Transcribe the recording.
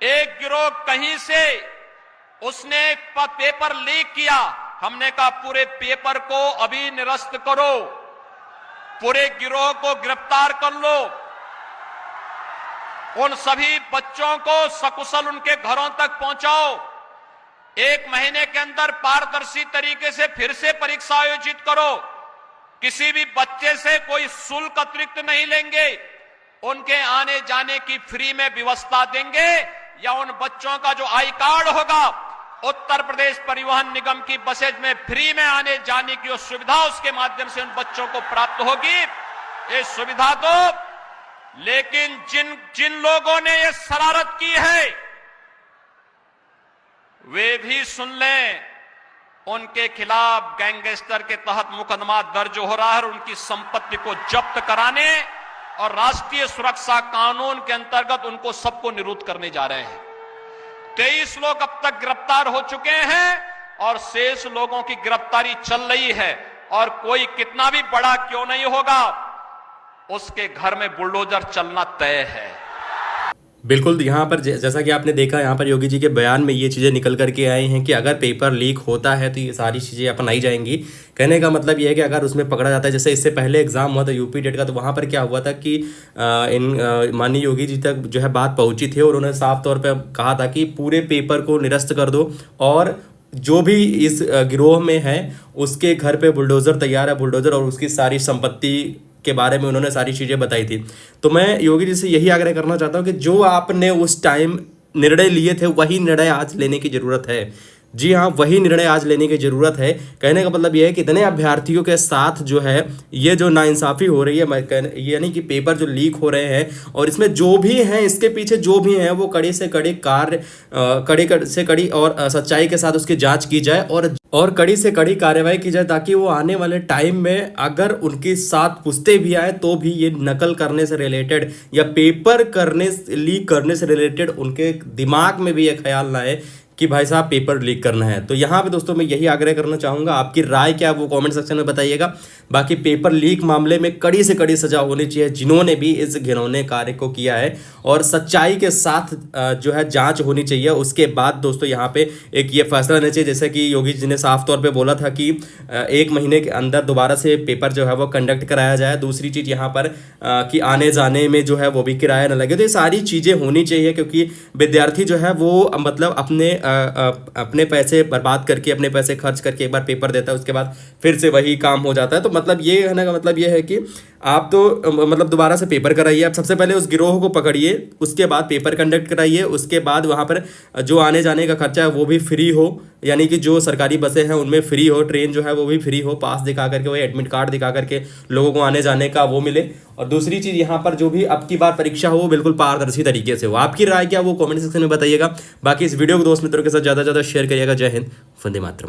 एक गिरोह कहीं से उसने पेपर लीक किया, हमने कहा पूरे पेपर को अभी निरस्त करो, पूरे गिरोह को गिरफ्तार कर लो, उन सभी बच्चों को सकुशल उनके घरों तक पहुंचाओ, 1 महीने के अंदर पारदर्शी तरीके से फिर से परीक्षा आयोजित करो, किसी भी बच्चे से कोई शुल्क अतिरिक्त नहीं लेंगे, उनके आने जाने की फ्री में व्यवस्था देंगे, या उन बच्चों का जो आई कार्ड होगा उत्तर प्रदेश परिवहन निगम की बसेज में फ्री में आने जाने की सुविधा उसके माध्यम से उन बच्चों को प्राप्त होगी। ये सुविधा तो, लेकिन जिन लोगों ने ये शरारत की है वे भी सुन लें, उनके खिलाफ गैंगस्टर के तहत मुकदमा दर्ज हो रहा है और उनकी संपत्ति को जब्त कराने और राष्ट्रीय सुरक्षा कानून के अंतर्गत उनको सबको निरुद्ध करने जा रहे हैं। 23 लोग अब तक गिरफ्तार हो चुके हैं और शेष लोगों की गिरफ्तारी चल रही है, और कोई कितना भी बड़ा क्यों नहीं होगा उसके घर में बुलडोजर चलना तय है। बिल्कुल, यहाँ पर जैसा कि आपने देखा, यहाँ पर योगी जी के बयान में ये चीज़ें निकल करके आई हैं कि अगर पेपर लीक होता है तो ये सारी चीज़ें अपनाई जाएंगी। कहने का मतलब ये है कि अगर उसमें पकड़ा जाता है, जैसे इससे पहले एग्जाम हुआ था यूपी टेट का, तो वहाँ पर क्या हुआ था कि माननीय योगी जी तक जो है बात पहुँची थी और उन्होंने साफ तौर पर कहा था कि पूरे पेपर को निरस्त कर दो और जो भी इस गिरोह में है उसके घर पे बुलडोज़र तैयार है, बुलडोज़र और उसकी सारी संपत्ति के बारे में उन्होंने सारी चीज़ें बताई थी। तो मैं योगी जी से यही आग्रह करना चाहता हूँ कि जो आपने उस टाइम निर्णय लिए थे वही निर्णय आज लेने की ज़रूरत है। जी हाँ, वही निर्णय आज लेने की ज़रूरत है। कहने का मतलब ये है कि इतने अभ्यर्थियों के साथ जो है ये जो नाइंसाफ़ी हो रही है, यानी कि पेपर जो लीक हो रहे हैं और इसमें जो भी हैं, इसके पीछे जो भी हैं, वो कड़ी से कड़ी कड़ी और सच्चाई के साथ उसकी जांच की जाए और कड़ी से कड़ी कार्रवाई की जाए, ताकि वो आने वाले टाइम में अगर उनके साथ पूछते भी आए तो भी ये नकल करने से रिलेटेड या पेपर लीक करने से रिलेटेड उनके दिमाग में भी ये ख्याल ना आए कि भाई साहब पेपर लीक करना है। तो यहाँ पे दोस्तों मैं यही आग्रह करना चाहूँगा, आपकी राय क्या वो कमेंट सेक्शन में बताइएगा। बाकी पेपर लीक मामले में कड़ी से कड़ी सजा होनी चाहिए जिन्होंने भी इस घिनौने कार्य को किया है, और सच्चाई के साथ जो है जांच होनी चाहिए। उसके बाद दोस्तों यहाँ पे एक ये फैसला लेना चाहिए, जैसे कि योगी जी ने साफ तौर पे बोला था कि 1 महीने के अंदर दोबारा से पेपर जो है वो कंडक्ट कराया जाए। दूसरी चीज़ यहाँ पर कि आने जाने में जो है वो भी किराया न लगे। तो ये सारी चीज़ें होनी चाहिए, क्योंकि विद्यार्थी जो है वो मतलब अपने पैसे बर्बाद करके, अपने पैसे खर्च करके एक बार पेपर देता है, उसके बाद फिर से वही काम हो जाता है। तो मतलब ये कहने का मतलब ये है कि आप तो मतलब दोबारा से पेपर कराइए। आप सबसे पहले उस गिरोह को पकड़िए, उसके बाद पेपर कंडक्ट कराइए, उसके बाद वहाँ पर जो आने जाने का खर्चा है वो भी फ्री हो, यानी कि जो सरकारी बसें हैं उनमें फ्री हो, ट्रेन जो है वो भी फ्री हो, पास दिखा करके, वही एडमिट कार्ड दिखा करके लोगों को आने जाने का वो मिले। और दूसरी चीज़ यहाँ पर जो भी अब की बार परीक्षा हो वो बिल्कुल पारदर्शी तरीके से हो। आपकी राय क्या वो कमेंट सेक्शन में बताइएगा। बाकी इस वीडियो को दोस्त मित्रों के साथ ज़्यादा से ज़्यादा शेयर करिएगा। जय हिंद, वंदे मातरम।